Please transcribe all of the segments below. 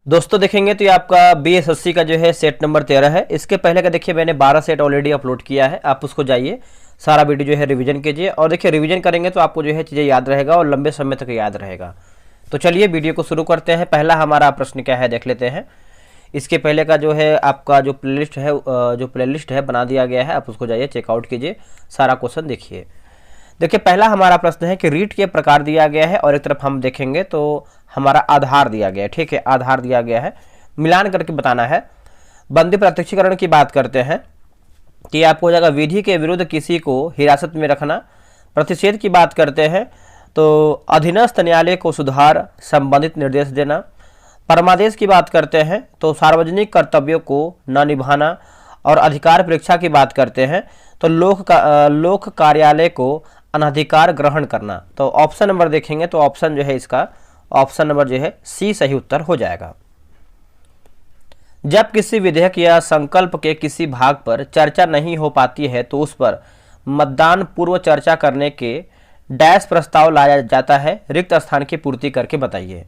दोस्तों देखेंगे तो ये आपका बीएसएससी का जो है सेट नंबर 13 है। इसके पहले का देखिए मैंने 12 सेट ऑलरेडी अपलोड किया है, आप उसको जाइए सारा वीडियो जो है रिवीजन कीजिए। और देखिए रिवीजन करेंगे तो आपको जो है चीज़ें याद रहेगा और लंबे समय तक याद रहेगा। तो चलिए वीडियो को शुरू करते हैं। पहला हमारा प्रश्न क्या है देख लेते हैं। इसके पहले का जो है आपका जो प्लेलिस्ट है बना दिया गया है, आप उसको जाइए चेकआउट कीजिए, सारा क्वेश्चन देखिए। देखिए पहला हमारा प्रश्न है कि रीट के प्रकार दिया गया है और एक तरफ हम देखेंगे तो हमारा आधार दिया गया है। ठीक है, आधार दिया गया है, मिलान करके बताना है। बंदी प्रत्यक्षीकरण की बात करते हैं कि आपको हो जाएगा विधि के विरुद्ध किसी को हिरासत में रखना। प्रतिषेध की बात करते हैं तो अधीनस्थ न्यायालय को सुधार संबंधित निर्देश देना। परमादेश की बात करते हैं तो सार्वजनिक कर्तव्यों को न निभाना। और अधिकार परीक्षा की बात करते हैं तो लोक कार्यालय को अनधिकार ग्रहण करना। तो ऑप्शन नंबर देखेंगे तो ऑप्शन जो है इसका ऑप्शन नंबर जो है सी सही उत्तर हो जाएगा। जब किसी विधेयक या संकल्प के किसी भाग पर चर्चा नहीं हो पाती है तो उस पर मतदान पूर्व चर्चा करने के डैश प्रस्ताव लाया जाता है। रिक्त स्थान की पूर्ति करके बताइए।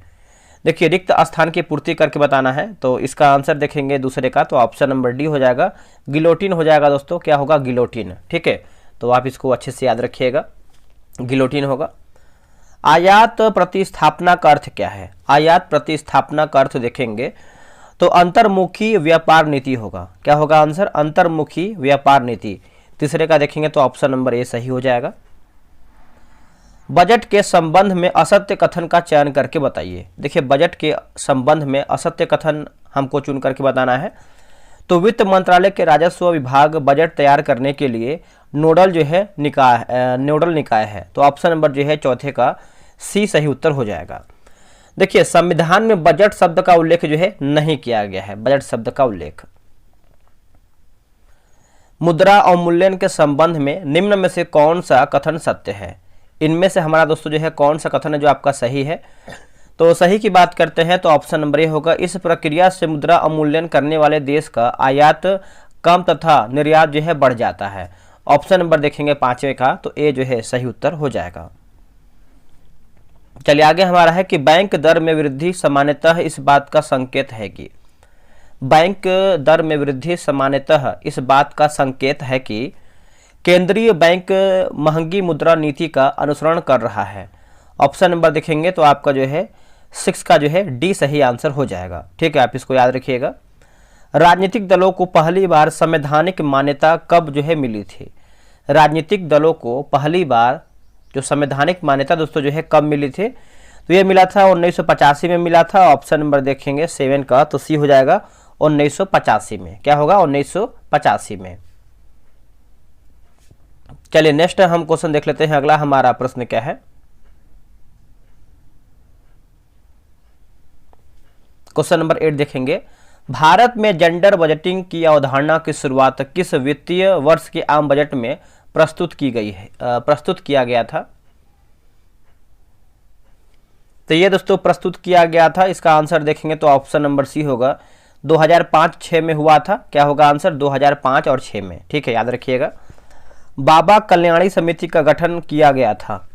देखिए रिक्त स्थान की पूर्ति करके बताना है तो इसका आंसर देखेंगे दूसरे का तो ऑप्शन नंबर डी हो जाएगा, गिलोटिन हो जाएगा। दोस्तों क्या होगा, गिलोटिन। ठीक है, तो आप इसको अच्छे से याद रखिएगा, गिलोटिन होगा। आयात प्रतिस्थापना का अर्थ क्या है? आयात प्रतिस्थापना का अर्थ देखेंगे तो अंतर्मुखी व्यापार नीति होगा। क्या होगा आंसर? अंतर्मुखी व्यापार नीति। तीसरे का देखेंगे तो ऑप्शन नंबर ए सही हो जाएगा। बजट के संबंध में असत्य कथन का चयन करके बताइए। देखिए बजट के संबंध में असत्य कथन हमको चुन करके बताना है। तो वित्त मंत्रालय के राजस्व विभाग बजट तैयार करने के लिए नोडल निकाय है। तो ऑप्शन नंबर जो है चौथे का सी सही उत्तर हो जाएगा। देखिए संविधान में बजट शब्द का उल्लेख जो है नहीं किया गया है, बजट शब्द का उल्लेख। मुद्रा अवमूल्यन के संबंध में निम्न में से कौन सा कथन सत्य है? इनमें से हमारा दोस्तों जो है कौन सा कथन है जो आपका सही है? तो सही की बात करते हैं तो ऑप्शन नंबर ए होगा, इस प्रक्रिया से मुद्रा अवमूल्यन करने वाले देश का आयात कम तथा निर्यात जो है बढ़ जाता है। ऑप्शन नंबर देखेंगे पांचवें का तो ए जो है सही उत्तर हो जाएगा। चलिए आगे हमारा है कि बैंक दर में वृद्धि सामान्यतः इस बात का संकेत है कि बैंक दर में वृद्धि सामान्यतः इस बात का संकेत है कि केंद्रीय बैंक महंगी मुद्रा नीति का अनुसरण कर रहा है। ऑप्शन नंबर देखेंगे तो आपका जो है 6 का जो है डी सही आंसर हो जाएगा। ठीक है, आप इसको याद रखिएगा। राजनीतिक दलों को पहली बार संवैधानिक मान्यता कब जो है मिली थी? राजनीतिक दलों को पहली बार जो संवैधानिक मान्यता दोस्तों जो है कब मिली थी? तो ये मिला था 1985 में मिला था। ऑप्शन नंबर देखेंगे 7 का तो सी हो जाएगा 1985 में। क्या होगा? 1985 में। चलिए नेक्स्ट हम क्वेश्चन देख लेते हैं। अगला हमारा प्रश्न क्या है? क्वेश्चन नंबर 8 देखेंगे। भारत में जेंडर बजटिंग की अवधारणा की शुरुआत किस वित्तीय वर्ष के आम बजट में प्रस्तुत किया गया था? तो ये दोस्तों प्रस्तुत किया गया था, इसका आंसर देखेंगे तो ऑप्शन नंबर सी होगा, 2005-6 में हुआ था। क्या होगा आंसर? 2005 और 6 में। ठीक है, याद रखिएगा। बाबा कल्याणी समिति का गठन किया गया था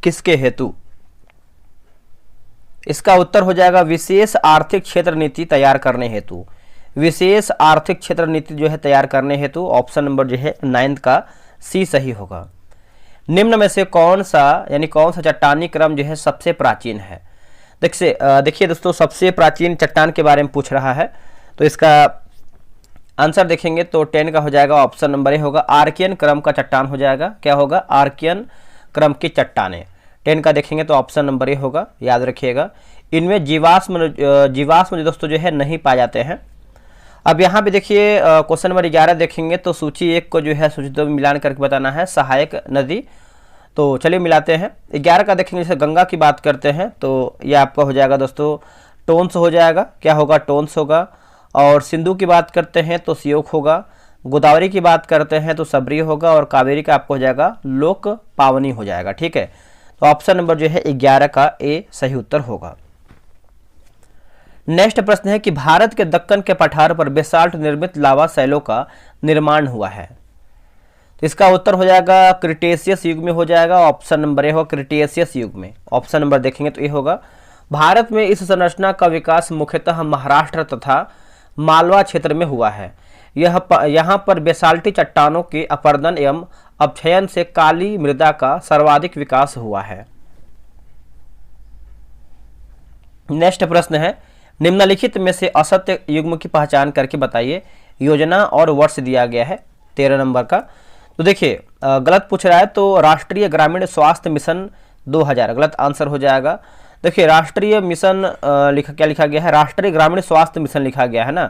किसके हेतु? इसका उत्तर हो जाएगा विशेष आर्थिक क्षेत्र नीति तैयार करने हेतु। विशेष आर्थिक क्षेत्र नीति जो है तैयार करने हेतु। ऑप्शन नंबर जो है 9 का सी सही होगा। निम्न में से कौन सा चट्टानी क्रम जो है सबसे प्राचीन है? देखिए दोस्तों सबसे प्राचीन चट्टान के बारे में पूछ रहा है तो इसका आंसर देखेंगे तो 10 का हो जाएगा। ऑप्शन नंबर ए होगा, आर्कियन क्रम का चट्टान हो जाएगा। क्या होगा? आर्कियन क्रम की चट्टानें। 10 का देखेंगे तो ऑप्शन नंबर ए होगा, याद रखिएगा। इनमें जीवाश्म दोस्तों जो है नहीं पाए जाते हैं। अब यहाँ पे देखिए क्वेश्चन नंबर 11 देखेंगे तो सूची 1 को जो है सूची 2 में मिलान करके बताना है, सहायक नदी। तो चलिए मिलाते हैं। 11 का देखेंगे जैसे गंगा की बात करते हैं तो ये आपका हो जाएगा दोस्तों टोन्स हो जाएगा। क्या होगा? टोन्स होगा। और सिंधु की बात करते हैं तो सियोक होगा। गोदावरी की बात करते हैं तो सबरी होगा। और कावेरी का आपको हो जाएगा लोक पावनी हो जाएगा। ठीक है, तो ऑप्शन नंबर जो है 11 का ए सही उत्तर होगा। नेक्स्ट प्रश्न है कि भारत के दक्कन के पठार पर बेसाल्ट निर्मित लावा शैलों का निर्माण हुआ है। तो इसका उत्तर हो जाएगा क्रिटेशियस युग में हो जाएगा। ऑप्शन नंबर ए होगा क्रिटेशियस युग में। ऑप्शन नंबर देखेंगे तो ये होगा। भारत में इस संरचना का विकास मुख्यतः महाराष्ट्र तथा मालवा क्षेत्र में हुआ है। यहाँ पर बेसाल्टी चट्टानों के अपरदन एवं अपक्षयन से काली मृदा का सर्वाधिक विकास हुआ है। नेक्स्ट प्रश्न है, निम्नलिखित में से असत्य युग्म की पहचान करके बताइए। योजना और वर्ष दिया गया है 13 नंबर का। तो देखिए गलत पूछ रहा है, तो राष्ट्रीय ग्रामीण स्वास्थ्य मिशन 2000 गलत आंसर हो जाएगा। देखिए राष्ट्रीय मिशन क्या लिखा गया है, राष्ट्रीय ग्रामीण स्वास्थ्य मिशन लिखा गया है ना,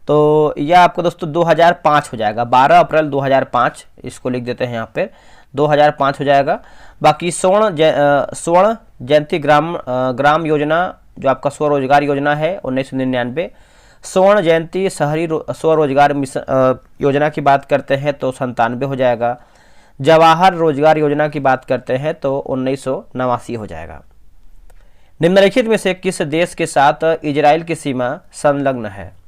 तो यह आपको दोस्तों 2005 हो जाएगा। 12 अप्रैल 2005 इसको लिख देते हैं यहाँ पे, 2005 हो जाएगा। बाकी स्वर्ण जयंती ग्राम योजना जो आपका स्वरोजगार योजना है 1999। स्वर्ण जयंती शहरी स्वरोजगार मिशन योजना की बात करते हैं तो 97 हो जाएगा। जवाहर रोजगार योजना की बात करते हैं तो 1989 हो जाएगा। निम्नलिखित में से किस देश के साथ इजराइल की सीमा संलग्न है?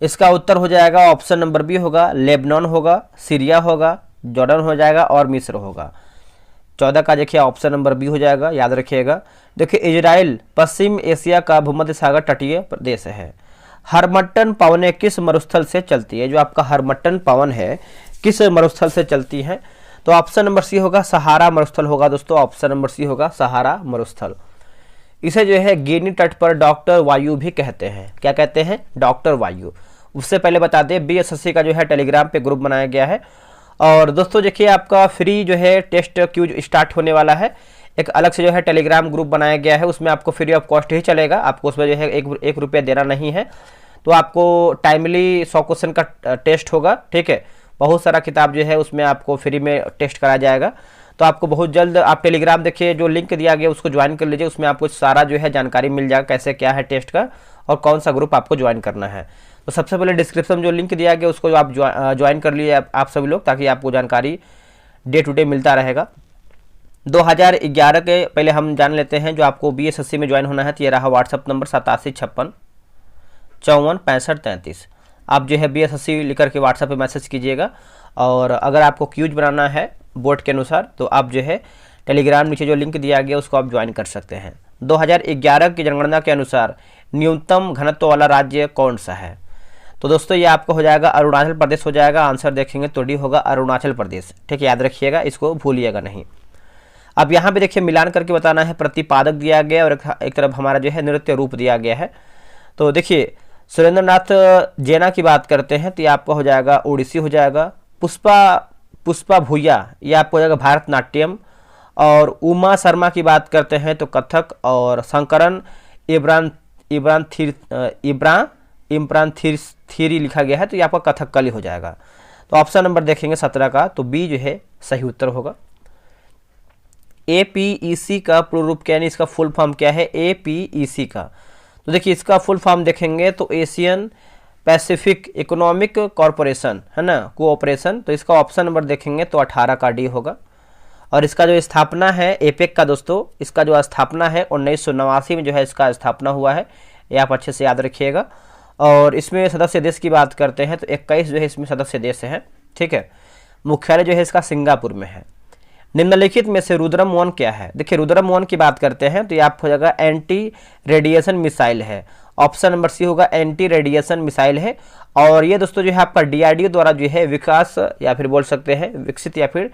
इसका उत्तर हो जाएगा ऑप्शन नंबर बी होगा, लेबनान होगा, सीरिया होगा, जॉर्डन हो जाएगा और मिस्र होगा। 14 का देखिए ऑप्शन नंबर बी हो जाएगा, याद रखिएगा। देखिए इजराइल पश्चिम एशिया का भूमध्य सागर तटीय प्रदेश है। हरमट्टन पवनें किस मरुस्थल से चलती है? जो आपका हरमट्टन पवन है किस मरुस्थल से चलती है? तो ऑप्शन नंबर सी होगा, सहारा मरुस्थल होगा दोस्तों। ऑप्शन नंबर सी होगा, सहारा मरुस्थल। इसे जो है गिनी तट पर डॉक्टर वायु भी कहते हैं। क्या कहते हैं? डॉक्टर वायु। उससे पहले बता दें बीएसएससी का जो है टेलीग्राम पे ग्रुप बनाया गया है। और दोस्तों देखिए आपका फ्री जो है टेस्ट क्यूज स्टार्ट होने वाला है। एक अलग से जो है टेलीग्राम ग्रुप बनाया गया है, उसमें आपको फ्री ऑफ कॉस्ट ही चलेगा। आपको उसमें जो है एक रुपया देना नहीं है। तो आपको टाइमली 100 क्वेश्चन का टेस्ट होगा, ठीक है। बहुत सारा किताब जो है उसमें आपको फ्री में टेस्ट कराया जाएगा। तो आपको बहुत जल्द आप टेलीग्राम देखिए, जो लिंक दिया गया उसको ज्वाइन कर लीजिए। उसमें आपको सारा जो है जानकारी मिल जाएगा, कैसे क्या है टेस्ट का और कौन सा ग्रुप आपको ज्वाइन करना है। तो सबसे पहले डिस्क्रिप्शन जो लिंक दिया गया उसको आप ज्वाइन कर लिए आप सभी लोग, ताकि आपको जानकारी डे टू डे मिलता रहेगा। 2011 के पहले हम जान लेते हैं जो आपको बीएसएससी में ज्वाइन होना है। तो ये रहा व्हाट्सअप नंबर 8756546533। आप जो है बीएसएससी लिखकर के व्हाट्सएप पे मैसेज कीजिएगा। और अगर आपको क्यूज बनाना है बोर्ड के अनुसार तो आप जो है टेलीग्राम नीचे जो लिंक दिया गया उसको आप ज्वाइन कर सकते हैं। 2011 की जनगणना के अनुसार न्यूनतम घनत्व वाला राज्य कौन सा है? तो दोस्तों ये आपको हो जाएगा अरुणाचल प्रदेश हो जाएगा। आंसर देखेंगे तो डी होगा अरुणाचल प्रदेश, ठीक है। याद रखिएगा, इसको भूलिएगा नहीं। अब यहाँ पे देखिए मिलान करके बताना है। प्रतिपादक दिया गया और एक तरफ हमारा जो है नृत्य रूप दिया गया है। तो देखिए सुरेंद्रनाथ जैना की बात करते हैं तो ये आपका हो जाएगा ओडिसी हो जाएगा। पुष्पा भूया ये आपको हो जाएगा भारतनाट्यम। और उमा शर्मा की बात करते हैं तो कथक। और शंकरन इब्रान थीरी लिखा गया है तो ये आपका कथकली हो जाएगा। तो ऑप्शन नंबर देखेंगे 17 का, तो बी जो है सही उत्तर होगा। एपीईसी का पूर्ण रूप क्या है, इसका फुल फॉर्म क्या है एपीईसी का? तो देखिए इसका फुल फॉर्म देखेंगे तो एशियन पैसिफिक इकोनॉमिक कॉरपोरेशन है ना, कोऑपरेशन। तो इसका ऑप्शन नंबर देखेंगे तो 18 का डी होगा। और इसका जो स्थापना है एपेक का दोस्तों, इसका जो स्थापना है 1989 में जो है इसका स्थापना हुआ है। ये आप अच्छे से याद रखिएगा। और इसमें सदस्य देश की बात करते हैं तो 21 जो है इसमें सदस्य देश हैं, ठीक है। मुख्यालय जो है इसका सिंगापुर में है। निम्नलिखित में से रुद्रम 1 क्या है? देखिए रुद्रम 1 की बात करते हैं तो ये आप हो जाएगा एंटी रेडिएशन मिसाइल है। ऑप्शन नंबर सी होगा, एंटी रेडिएशन मिसाइल है। और ये दोस्तों जो है आपका डीआरडीओ द्वारा जो है विकास या फिर बोल सकते हैं विकसित या फिर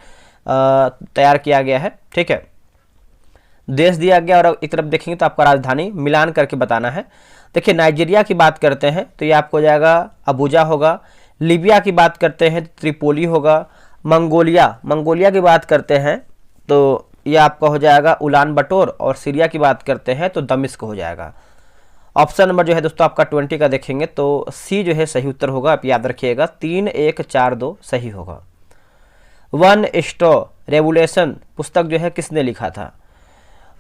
तैयार किया गया है, ठीक है। देश दिया गया और एक तरफ देखेंगे तो आपका राजधानी मिलान करके बताना है। देखिए नाइजीरिया की बात करते हैं तो ये आपको हो जाएगा अबुजा होगा। लीबिया की बात करते हैं तो त्रिपोली होगा। मंगोलिया की बात करते हैं तो ये आपका हो जाएगा उलान बटोर। और सीरिया की बात करते हैं तो दमिश्क हो जाएगा। ऑप्शन नंबर जो है दोस्तों आपका 20 का देखेंगे तो सी जो है सही उत्तर होगा। आप याद रखिएगा 3142 सही होगा। वन स्ट्रॉ रेवोल्यूशन पुस्तक जो है किसने लिखा था?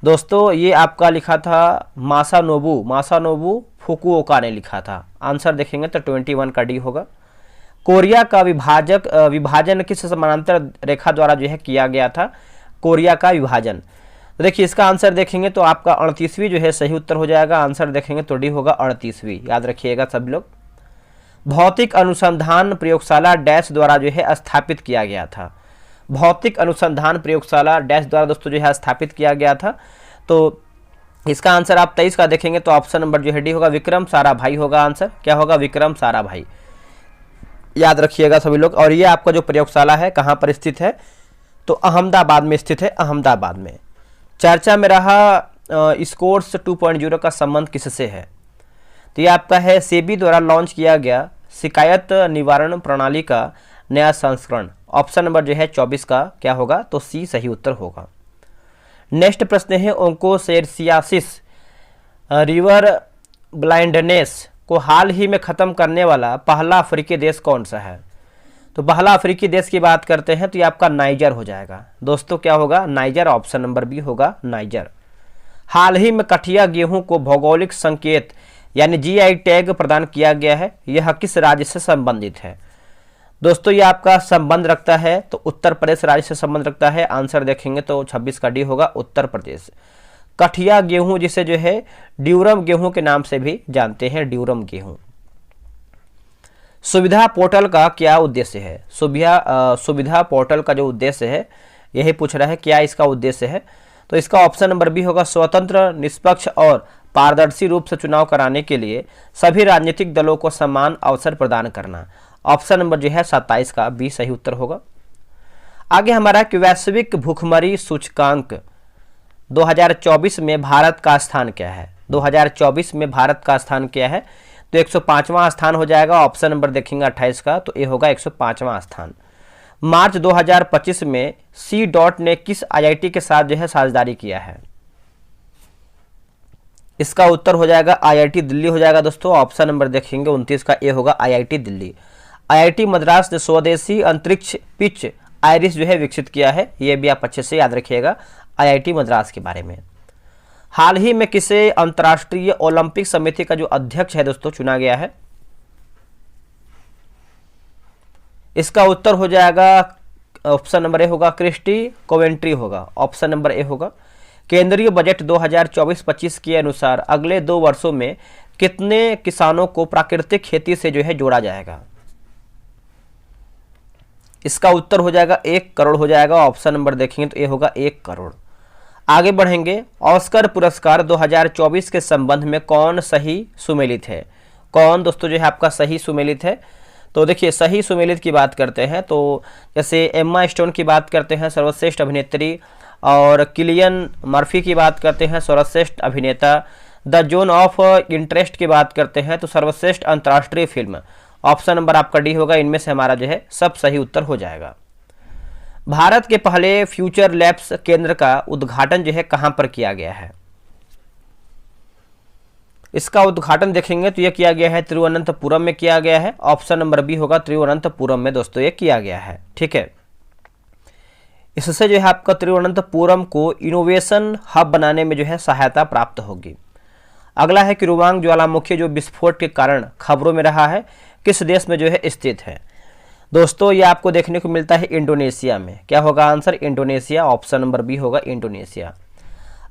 दोस्तों ये आपका लिखा था मासानोबू फुकुओका ने लिखा था। आंसर देखेंगे तो 21 का डी होगा। कोरिया का विभाजन किस समानांतर रेखा द्वारा जो है किया गया था? कोरिया का विभाजन। तो देखिए इसका आंसर देखेंगे तो आपका 38वीं जो है सही उत्तर हो जाएगा। आंसर देखेंगे तो डी होगा 38वीं। याद रखिएगा सब लोग। भौतिक अनुसंधान प्रयोगशाला डैश द्वारा जो है स्थापित किया गया था। भौतिक अनुसंधान प्रयोगशाला डैश द्वारा दोस्तों जो है स्थापित किया गया था। तो इसका आंसर आप 23 का देखेंगे तो ऑप्शन नंबर जो है डी होगा, विक्रम साराभाई होगा आंसर। क्या होगा? विक्रम साराभाई, याद रखिएगा सभी लोग। और ये आपका जो प्रयोगशाला है कहाँ पर स्थित है? तो अहमदाबाद में स्थित है, अहमदाबाद में। चर्चा में रहा स्कोर्स 2.0 का संबंध किससे है? तो ये आपका है सेबी द्वारा लॉन्च किया गया शिकायत निवारण प्रणाली का नया संस्करण। ऑप्शन नंबर जो है 24 का क्या होगा? तो सी सही उत्तर होगा। नेक्स्ट प्रश्न है ओंकोसेरसियासिस रिवर ब्लाइंडनेस को हाल ही में खत्म करने वाला पहला अफ्रीकी देश कौन सा है? तो पहला अफ्रीकी देश की बात करते हैं तो ये आपका नाइजर हो जाएगा दोस्तों। क्या होगा? नाइजर, ऑप्शन नंबर बी होगा नाइजर। हाल ही में कठिया गेहूं को भौगोलिक संकेत यानी जीआई टैग प्रदान किया गया है, यह किस राज्य से संबंधित है? दोस्तों ये आपका संबंध रखता है तो उत्तर प्रदेश राज्य से संबंध रखता है। आंसर देखेंगे तो 26 का डी होगा, उत्तर प्रदेश। कठिया गेहूं जिसे जो है ड्यूरम गेहूं के नाम से भी जानते हैं, ड्यूरम गेहूं। सुविधा पोर्टल का क्या उद्देश्य है? सुविधा पोर्टल का जो उद्देश्य है यही पूछ रहा है, क्या इसका उद्देश्य है? तो इसका ऑप्शन नंबर बी होगा, स्वतंत्र, निष्पक्ष और पारदर्शी रूप से चुनाव कराने के लिए सभी राजनीतिक दलों को समान अवसर प्रदान करना। ऑप्शन नंबर जो है 27 का बी सही उत्तर होगा। आगे हमारा कि वैश्विक भूखमरी सूचकांक 2024 में भारत का स्थान क्या है? 2024 में भारत का स्थान क्या है? तो 105वां स्थान हो जाएगा। ऑप्शन नंबर देखेंगे 28 का, तो ये होगा 105वां स्थान। मार्च 2025 में सी डॉट ने किस आईआईटी के साथ जो है साझेदारी किया है? इसका उत्तर हो जाएगा आईआईटी दिल्ली हो जाएगा दोस्तों। ऑप्शन नंबर देखेंगे 29 का ए होगा, आईआईटी दिल्ली। आईआईटी मद्रास ने स्वदेशी अंतरिक्ष पिच आइरिस जो है विकसित किया है, ये भी आप अच्छे से याद रखिएगा आईआईटी मद्रास के बारे में। हाल ही में किसे अंतर्राष्ट्रीय ओलंपिक समिति का जो अध्यक्ष है दोस्तों चुना गया है? इसका उत्तर हो जाएगा ऑप्शन नंबर ए होगा, क्रिस्टी कोवेंट्री होगा। ऑप्शन नंबर ए होगा। केंद्रीय बजट 2024-25 के अनुसार अगले 2 वर्षों में कितने किसानों को प्राकृतिक खेती से जो है जोड़ा जाएगा? इसका उत्तर हो जाएगा 1 करोड़ हो जाएगा। ऑप्शन नंबर देखेंगे तो ये होगा 1 करोड़। आगे बढ़ेंगे, ऑस्कर पुरस्कार 2024 के संबंध में कौन सही सुमेलित है? कौन दोस्तों जो है आपका सही सुमेलित है? तो देखिए सही सुमेलित की बात करते हैं तो जैसे एम्मा स्टोन की बात करते हैं सर्वश्रेष्ठ अभिनेत्री, और किलियन मर्फी की बात करते हैं सर्वश्रेष्ठ अभिनेता, द जोन ऑफ इंटरेस्ट की बात करते हैं तो सर्वश्रेष्ठ अंतर्राष्ट्रीय फिल्म। ऑप्शन नंबर आपका डी होगा। इनमें से हमारा जो है सब सही उत्तर हो जाएगा। भारत के पहले फ्यूचर लैब्स केंद्र का उद्घाटन जो है कहां पर किया गया है? इसका उद्घाटन देखेंगे तो यह किया गया है तिरुवनंतपुरम में किया गया है। ऑप्शन नंबर बी होगा, तिरुवनंतपुरम में दोस्तों ये किया गया है। ठीक है, इससे जो है आपका तिरुवनंतपुरम को इनोवेशन हब बनाने में जो है सहायता प्राप्त होगी। अगला है कि रुवांग ज्वालामुखी जो विस्फोट के कारण खबरों में रहा है किस देश में जो है स्थित है? दोस्तों ये आपको देखने को मिलता है इंडोनेशिया में। क्या होगा answer? Indonesia. Option number B होगा इंडोनेशिया।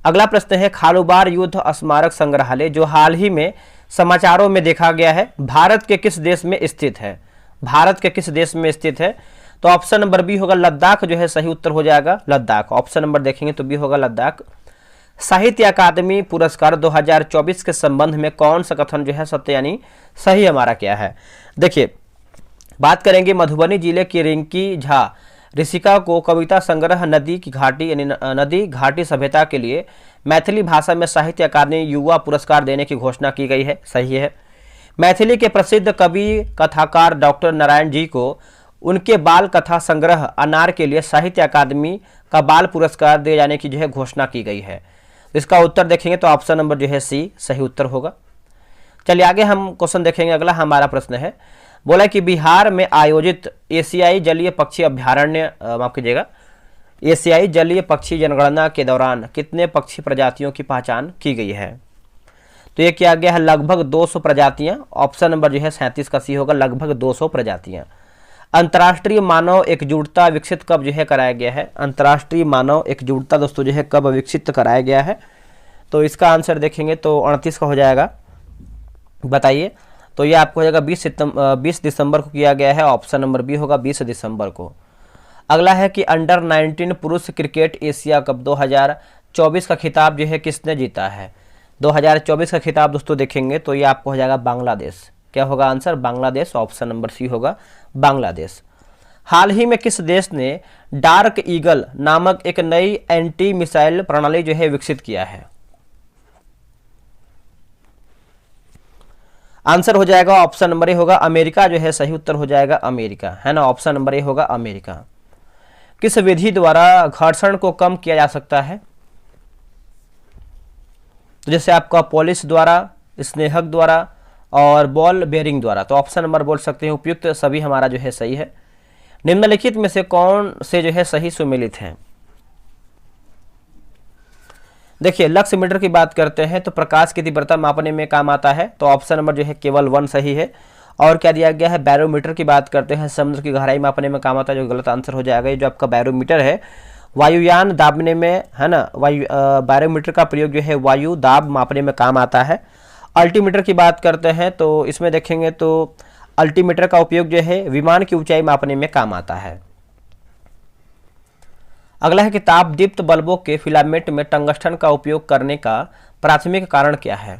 अगला प्रश्न है, खालूबार युद्ध स्मारक संग्रहालय जो हाल ही में समाचारों में देखा गया है भारत के किस देश में स्थित है? भारत के किस देश में स्थित है? तो ऑप्शन नंबर बी होगा लद्दाख जो है सही उत्तर हो जाएगा, लद्दाख। ऑप्शन नंबर देखेंगे तो बी होगा लद्दाख। साहित्य अकादमी पुरस्कार 2024 के संबंध में कौन सा कथन जो है सत्य यानी सही हमारा क्या है? देखिए बात करेंगे मधुबनी जिले की रिंकी झा ऋषिका को कविता संग्रह नदी की घाटी यानी नदी घाटी सभ्यता के लिए मैथिली भाषा में साहित्य अकादमी युवा पुरस्कार देने की घोषणा की गई है, सही है। मैथिली के प्रसिद्ध कवि कथाकार डॉक्टर नारायण जी को उनके बाल कथा संग्रह अनार के लिए साहित्य अकादमी का बाल पुरस्कार दिए जाने की जो है घोषणा की गई है। इसका उत्तर देखेंगे तो ऑप्शन नंबर जो है सी सही उत्तर होगा। चलिए आगे हम क्वेश्चन देखेंगे। अगला हमारा प्रश्न है, बोला कि बिहार में आयोजित एशियाई जलीय पक्षी अभ्यारण्य माफ कीजिएगा एशियाई जलीय पक्षी जनगणना के दौरान कितने पक्षी प्रजातियों की पहचान की गई है? तो ये किया गया है लगभग 200 प्रजातियां। ऑप्शन नंबर जो है 37 का सी होगा, लगभग 200 प्रजातियां। अंतर्राष्ट्रीय मानव एकजुटता विकसित कब जो है कराया गया है? अंतर्राष्ट्रीय मानव एकजुटता दोस्तों जो है कब विकसित कराया गया है? तो इसका आंसर देखेंगे तो 38 का हो जाएगा। बताइए, तो ये आपको हो जाएगा 20 दिसंबर को किया गया है। ऑप्शन नंबर बी होगा 20 दिसंबर को। अगला है कि अंडर 19 पुरुष क्रिकेट एशिया कप 2024 का खिताब जो है किसने जीता है। 2024 का खिताब दोस्तों देखेंगे तो ये आपको हो जाएगा बांग्लादेश। क्या होगा answer, Bangladesh. Option number C होगा बांग्लादेश। हाल ही में किस देश ने डार्क ईगल नामक एक नई एंटी मिसाइल प्रणाली जो है विकसित किया है। आंसर हो जाएगा ऑप्शन नंबर ए होगा अमेरिका जो है सही उत्तर हो जाएगा अमेरिका, है ना। ऑप्शन नंबर ए होगा अमेरिका। किस विधि द्वारा घर्षण को कम किया जा सकता है। तो जैसे आपका पॉलिश द्वारा, स्नेहक द्वारा और बॉल बेयरिंग द्वारा। तो ऑप्शन नंबर बोल सकते हैं उपयुक्त सभी हमारा जो है सही है। निम्नलिखित में से कौन से जो है सही सुमेलित हैं। देखिए लक्स मीटर की बात करते हैं तो प्रकाश की तीव्रता मापने में काम आता है, तो ऑप्शन नंबर जो है केवल 1 सही है। और क्या दिया गया है, बैरोमीटर की बात करते हैं समुद्र की गहराई मापने में काम आता है, जो गलत आंसर हो जाएगा। ये जो आपका बैरोमीटर है वायुयान दाबने में, है ना, बैरोमीटर का प्रयोग जो है वायु दाब मापने में काम आता है। अल्टीमीटर की बात करते हैं तो इसमें देखेंगे तो अल्टीमीटर का उपयोग जो है विमान की ऊंचाई मापने में काम आता है। अगला है कि ताप दीप्त बल्बों के फिलामेंट में टंगस्टन का उपयोग करने का प्राथमिक कारण क्या है।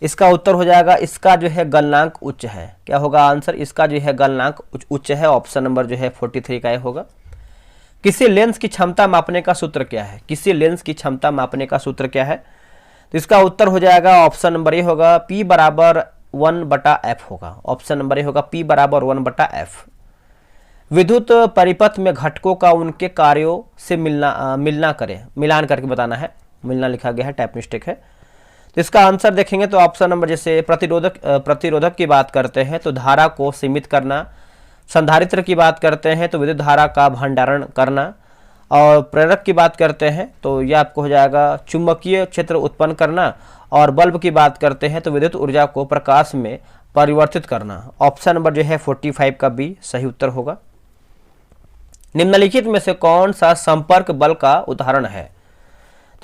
इसका उत्तर हो जाएगा इसका जो है गलनांक उच्च है। क्या होगा आंसर, इसका जो है गलनांक उच्च है। ऑप्शन नंबर जो है 43 का होगा। किसी लेंस की क्षमता मापने का सूत्र क्या है। किसी लेंस की क्षमता मापने का सूत्र क्या है। तो इसका उत्तर हो जाएगा ऑप्शन नंबर ए होगा P बराबर 1/f होगा। ऑप्शन नंबर ए होगा P बराबर 1/f। विद्युत परिपथ में घटकों का उनके कार्यों से मिलान करके बताना है। मिलना लिखा गया है, टाइप मिस्टेक है। तो इसका आंसर देखेंगे तो ऑप्शन नंबर, जैसे प्रतिरोधक की बात करते हैं तो धारा को सीमित करना, संधारित्र की बात करते हैं तो विद्युत धारा का भंडारण करना, और प्रेरक की बात करते हैं तो यह आपको हो जाएगा चुंबकीय क्षेत्र उत्पन्न करना, और बल्ब की बात करते हैं तो विद्युत ऊर्जा को प्रकाश में परिवर्तित करना। ऑप्शन नंबर जो है 45 का बी सही उत्तर होगा। निम्नलिखित में से कौन सा संपर्क बल का उदाहरण है।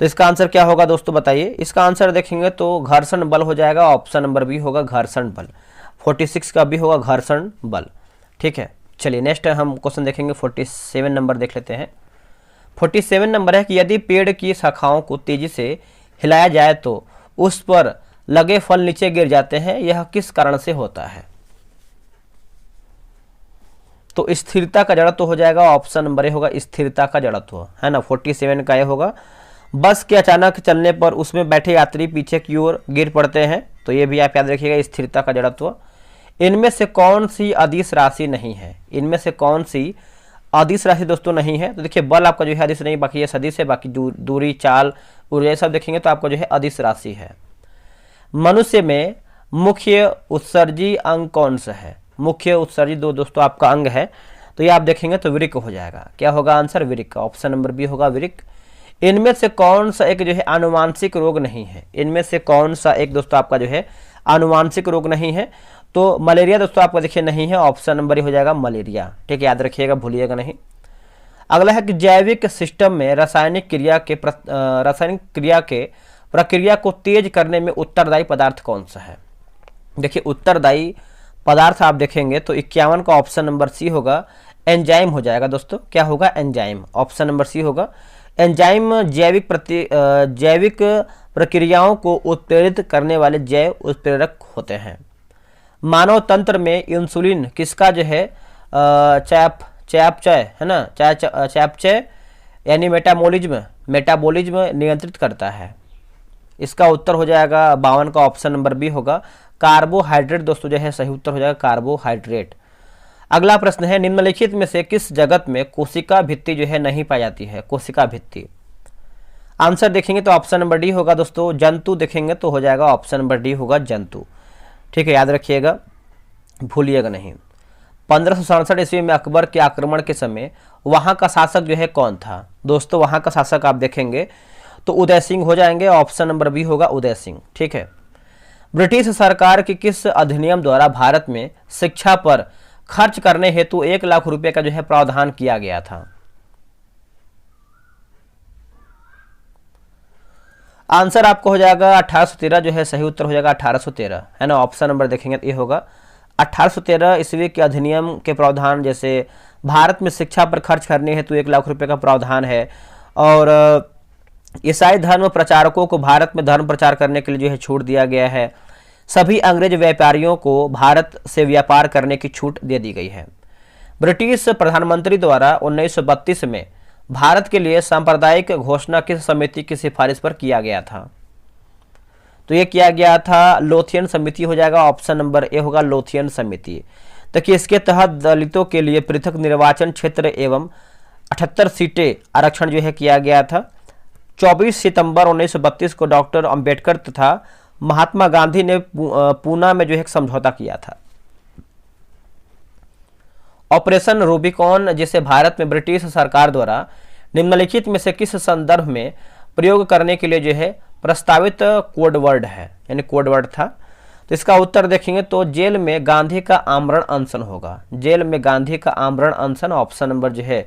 तो इसका आंसर क्या होगा दोस्तों बताइए। इसका आंसर देखेंगे तो घर्षण बल हो जाएगा। ऑप्शन नंबर बी होगा घर्षण बल। 46 का बी होगा घर्षण बल। ठीक है, चलिए नेक्स्ट हम क्वेश्चन देखेंगे। 47 नंबर देख लेते हैं। 47 नंबर है कि यदि पेड़ की शाखाओं को तेजी से हिलाया जाए तो उस पर लगे फल नीचे गिर जाते हैं, यह किस कारण से होता है। तो स्थिरता का जड़त्व हो जाएगा। ऑप्शन नंबर ए होगा स्थिरता का जड़त्व, है ना। 47 का ये होगा। बस के अचानक चलने पर उसमें बैठे यात्री पीछे की ओर गिर पड़ते हैं, तो ये भी आप याद रखिएगा स्थिरता का जड़त्व। इनमें से कौन सी अदिश राशि नहीं है। इनमें से कौन सी अदिश राशि दोस्तों नहीं है। तो देखिए बल आपका जो है अदिश नहीं, बाकी ये सदिश है। बाकी दूरी, चाल, ऊर्जा सब देखेंगे तो आपका जो है अदिश राशि है। मनुष्य में मुख्य उत्सर्जी अंग कौन सा है। मुख्य उत्सर्जी दोस्तों आपका अंग है, तो ये आप देखेंगे तो वृक्क हो जाएगा। क्या होगा आंसर, वृक्क। ऑप्शन नंबर बी होगा वृक्क। इनमें से कौन सा एक जो है आनुवांशिक रोग नहीं है। इनमें से कौन सा एक दोस्तों आपका जो है आनुवांशिक रोग नहीं है। तो मलेरिया दोस्तों आपका देखिए नहीं है। ऑप्शन नंबर हो जाएगा मलेरिया। ठीक है, याद रखिएगा, भूलिएगा नहीं। अगला है कि जैविक सिस्टम में रासायनिक क्रिया के प्रक्रिया को तेज करने में उत्तरदायी पदार्थ कौन सा है। देखिए उत्तरदायी पदार्थ आप देखेंगे तो 51 का ऑप्शन नंबर सी होगा एंजाइम हो जाएगा दोस्तों। क्या होगा, एंजाइम। ऑप्शन नंबर सी होगा एंजाइम। जैविक प्रक्रियाओं को उत्प्रेरित करने वाले जैव उत्प्रेरक होते हैं। मानव तंत्र में इंसुलिन किसका जो है चयापचय, है ना, चयापचय यानी मेटाबॉलिज्म नियंत्रित करता है। इसका उत्तर हो जाएगा 52 का ऑप्शन नंबर बी होगा कार्बोहाइड्रेट दोस्तों जो है सही उत्तर हो जाएगा कार्बोहाइड्रेट। अगला प्रश्न है निम्नलिखित में से किस जगत में कोशिका भित्ति जो है नहीं पाई जाती है। कोशिका भित्ति आंसर देखेंगे तो ऑप्शन नंबर डी होगा दोस्तों। जंतु देखेंगे तो हो जाएगा ऑप्शन नंबर डी होगा जंतु। ठीक है, याद रखिएगा, भूलिएगा नहीं। 1567 ईस्वी में अकबर के आक्रमण के समय वहां का शासक जो है कौन था। दोस्तों वहां का शासक आप देखेंगे तो उदय सिंह हो जाएंगे। ऑप्शन नंबर बी होगा उदय सिंह। ठीक है, ब्रिटिश सरकार के किस अधिनियम द्वारा भारत में शिक्षा पर खर्च करने हेतु 1 लाख रुपए का जो है प्रावधान किया गया था। आंसर आपको हो जाएगा 1813 जो है सही उत्तर हो जाएगा 1813, है ना। ऑप्शन नंबर देखेंगे तो ये होगा 1813 ईस्वी के अधिनियम के प्रावधान, जैसे भारत में शिक्षा पर खर्च करने हेतु 1 लाख रुपए का प्रावधान है। और ईसाई धर्म प्रचारकों को भारत में धर्म प्रचार करने के लिए जो है छूट दिया गया है। सभी अंग्रेज व्यापारियों को भारत से व्यापार करने की छूट दे दी गई है। ब्रिटिश प्रधानमंत्री द्वारा 1932 में भारत के लिए सांप्रदायिक घोषणा किस समिति की सिफारिश पर किया गया था? तो ये किया गया था लोथियन समिति हो जाएगा, ऑप्शन नंबर ए होगा लोथियन समिति। देखिए इसके तहत दलितों के लिए पृथक निर्वाचन क्षेत्र एवं 78 सीटें आरक्षण जो है किया गया था। 24 सितंबर 1932 को डॉक्टर अंबेडकर तथा महात्मा गांधी ने पूना में जो है समझौता किया था। ऑपरेशन रूबिकॉन, जिसे भारत में ब्रिटिश सरकार द्वारा निम्नलिखित में से किस संदर्भ में प्रयोग करने के लिए जो है प्रस्तावित कोड वर्ड है, यानी कोड वर्ड था, तो इसका उत्तर देखेंगे तो जेल में गांधी का आमरण अनशन होगा। जेल में गांधी का आमरण अनशन, ऑप्शन नंबर जो है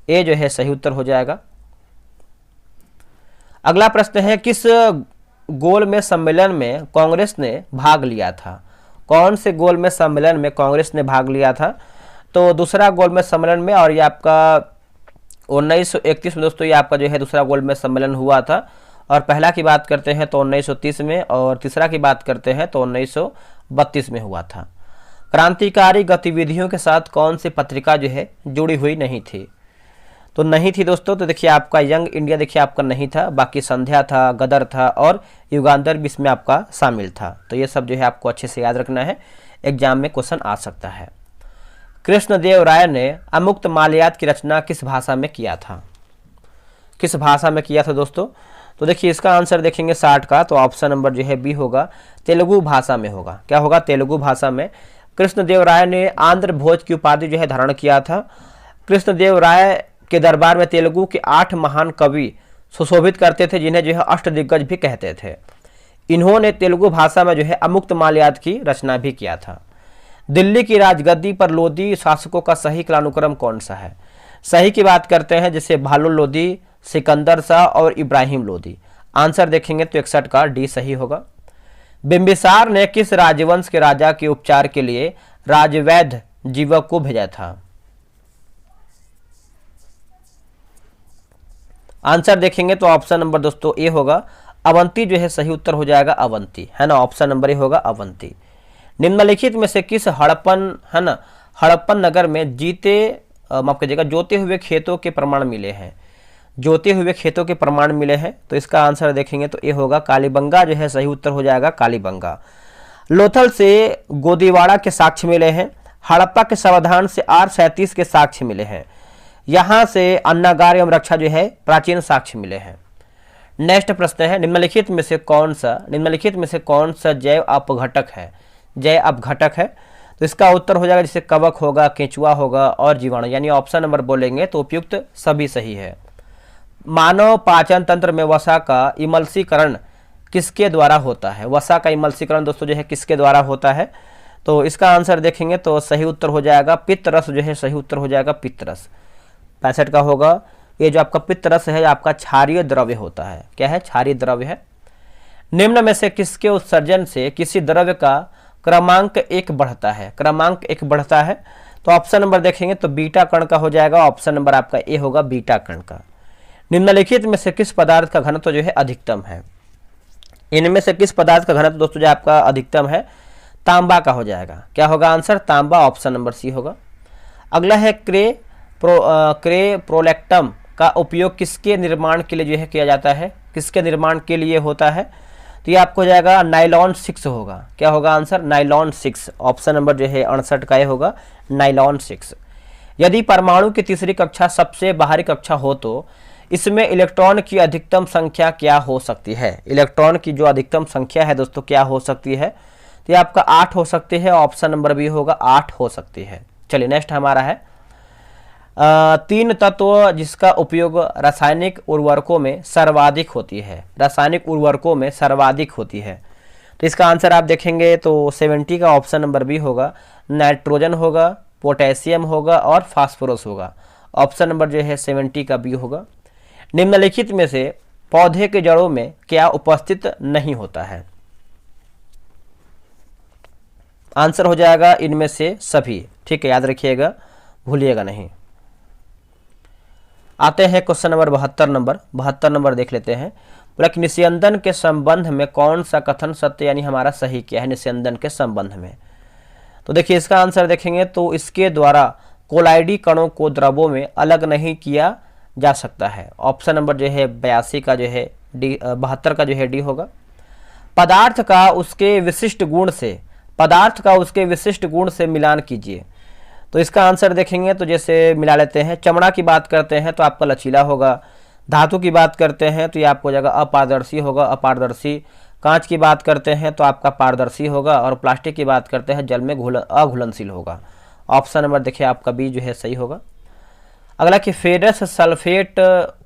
ए जो है सही उत्तर हो जाएगा। अगला प्रश्न है, किस गोलमेज सम्मेलन में कांग्रेस ने भाग लिया था? कौन से गोलमेज सम्मेलन में कांग्रेस ने भाग लिया था? तो दूसरा गोलमेज सम्मेलन में, और ये आपका 1931 में दोस्तों ये आपका जो है दूसरा गोलमेज सम्मेलन हुआ था। और पहला की बात करते हैं तो 1930 में, और तीसरा की बात करते हैं तो 1932 में हुआ था। क्रांतिकारी गतिविधियों के साथ कौन सी पत्रिका जो है जुड़ी हुई नहीं थी? तो नहीं थी दोस्तों, तो देखिए आपका यंग इंडिया देखिए आपका नहीं था, बाकी संध्या था, गदर था और युगांतर भी इसमें आपका शामिल था। तो ये सब जो है आपको अच्छे से याद रखना है, एग्जाम में क्वेश्चन आ सकता है। कृष्णदेव राय ने अमुक्त माल्यात की रचना किस भाषा में किया था? किस भाषा में किया था दोस्तों? तो देखिए इसका आंसर देखेंगे 60 का, तो ऑप्शन नंबर जो है बी होगा, तेलुगु भाषा में होगा। क्या होगा? तेलुगु भाषा में। कृष्णदेव राय ने आंध्र भोज की उपाधि जो है धारण किया था। कृष्णदेव राय के दरबार में तेलुगु के 8 महान कवि सुशोभित करते थे, जिन्हें जो है अष्टदिग्गज भी कहते थे। इन्होंने तेलुगु भाषा में जो है अमुक्त माल्यात की रचना भी किया था। दिल्ली की राजगद्दी पर लोधी शासकों का सही कालानुक्रम कौन सा है? सही की बात करते हैं जैसे भालू लोधी, सिकंदर शाह और इब्राहिम लोधी। आंसर देखेंगे तो 61 का डी सही होगा। बिंबिसार ने किस राजवंश के राजा के उपचार के लिए राजवैद्य जीवक को भेजा था? आंसर देखेंगे तो ऑप्शन नंबर दोस्तों ए होगा, अवंती जो है सही उत्तर हो जाएगा, अवंती है ना, ऑप्शन नंबर ए होगा अवंती। निम्नलिखित में से किस हड़प्पन है ना हड़प्पन नगर में माफ कीजिएगा जोते हुए खेतों के प्रमाण मिले हैं? जोते हुए खेतों के प्रमाण मिले हैं, तो इसका आंसर देखेंगे तो ए होगा, कालीबंगा जो है सही उत्तर हो जाएगा, कालीबंगा। लोथल से गोदीवाड़ा के साक्ष्य मिले हैं। हड़प्पा के समाधान से R37 के साक्ष्य मिले हैं। यहाँ से अन्नागार एवं रक्षा जो है प्राचीन साक्ष्य मिले हैं। नेक्स्ट प्रश्न है, निम्नलिखित में से कौन सा जैव अपघटक है? जैव अपघटक है, तो इसका उत्तर हो जाएगा जैसे कवक होगा, केंचुआ होगा और जीवाणु, यानी ऑप्शन नंबर बोलेंगे तो उपयुक्त सभी सही है। मानव पाचन तंत्र में वसा का इमल्सीकरण किसके द्वारा होता है? वसा का इमल्सीकरण दोस्तों जो है किसके द्वारा होता है? तो इसका आंसर देखेंगे तो सही उत्तर हो जाएगा पित्त रस जो है सही उत्तर हो जाएगा, पित्त रस। 65 का होगा, ये जो आपका पित्त रस है आपका क्षारीय द्रव्य होता है। क्या है? क्षारीय द्रव्य है। निम्न में से किसके उत्सर्जन से किसी द्रव्य का क्रमांक 1 बढ़ता है? क्रमांक 1 बढ़ता है, तो ऑप्शन नंबर देखेंगे तो बीटा कण का हो जाएगा, ऑप्शन नंबर आपका ए होगा, बीटा कण का। निम्नलिखित में से किस पदार्थ का घनत्व जो है अधिकतम है? इनमें से किस पदार्थ का घनत्व दोस्तों जो आपका अधिकतम है? तांबा का हो जाएगा। क्या होगा आंसर? तांबा, ऑप्शन नंबर सी होगा। अगला है क्रे प्रोलेक्टम का उपयोग किसके निर्माण के लिए जो है किया जाता है? किसके निर्माण के लिए होता है? तो ये आपको हो जाएगा नाइलॉन 6 होगा। क्या होगा आंसर? नाइलॉन 6, ऑप्शन नंबर जो है 68 का ये होगा, नाइलॉन 6। यदि परमाणु की तीसरी कक्षा सबसे बाहरी कक्षा हो तो इसमें इलेक्ट्रॉन की अधिकतम संख्या क्या हो सकती है? इलेक्ट्रॉन की जो अधिकतम संख्या है दोस्तों क्या हो सकती है? तो ये आपका 8 हो सकती है, ऑप्शन नंबर बी होगा, 8 हो सकती है। चलिए नेक्स्ट हमारा है 3 तत्व जिसका उपयोग रासायनिक उर्वरकों में सर्वाधिक होती है। रासायनिक उर्वरकों में सर्वाधिक होती है, तो इसका आंसर आप देखेंगे तो 70 का ऑप्शन नंबर बी होगा, नाइट्रोजन होगा, पोटेशियम होगा और फास्फोरस होगा। ऑप्शन नंबर जो है 70 का बी होगा। निम्नलिखित में से पौधे के जड़ों में क्या उपस्थित नहीं होता है? आंसर हो जाएगा इनमें से सभी। ठीक है, याद रखिएगा, भूलिएगा नहीं। आते हैं क्वेश्चन नंबर 72 नंबर देख लेते हैं। बोला कि निस्यंदन के संबंध में कौन सा कथन सत्य यानी हमारा सही क्या है निस्यंदन के संबंध में। तो देखिए इसका आंसर देखेंगे तो इसके द्वारा कोलाइडी कणों को द्रवों में अलग नहीं किया जा सकता है। ऑप्शन नंबर जो है 82 का जो है डी, 72 का जो है डी होगा। पदार्थ का उसके विशिष्ट गुण से मिलान कीजिए। तो इसका आंसर देखेंगे तो जैसे मिला लेते हैं, चमड़ा की बात करते हैं तो आपका लचीला होगा, धातु की बात करते हैं तो ये आपको हो जाएगा अपारदर्शी होगा, अपारदर्शी। कांच की बात करते हैं तो आपका पारदर्शी होगा, और प्लास्टिक की बात करते हैं जल में अघुलनशील होगा। ऑप्शन नंबर देखिए आपका बी जो है सही होगा। अगला कि फेरस सल्फेट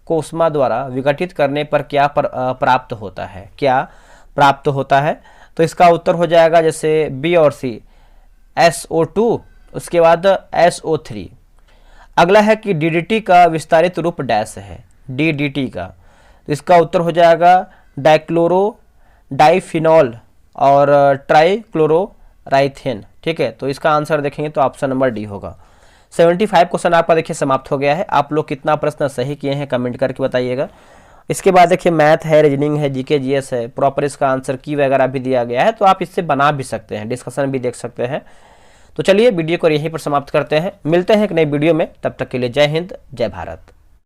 को उष्मा द्वारा विघटित करने पर क्या प्राप्त होता है। तो इसका उत्तर हो जाएगा जैसे बी और सी, SO2, उसके बाद SO3। अगला है कि DDT का विस्तारित रूप डैश है, DDT का। तो इसका उत्तर हो जाएगा डाइक्लोरो डाइफिनॉल और ट्राइक्लोरोराइथेन। ठीक है, तो इसका आंसर देखेंगे तो ऑप्शन नंबर डी होगा। 75 क्वेश्चन आपका देखिए समाप्त हो गया है। आप लोग कितना प्रश्न सही किए हैं कमेंट करके बताइएगा। इसके बाद देखिए मैथ है, रीजनिंग है, जीके जीएस है, प्रॉपर इसका आंसर की वगैरह भी दिया गया है, तो आप इससे बना भी सकते हैं, डिस्कशन भी देख सकते हैं। तो चलिए वीडियो को यहीं पर समाप्त करते हैं, मिलते हैं एक नई वीडियो में, तब तक के लिए जय हिंद, जय भारत।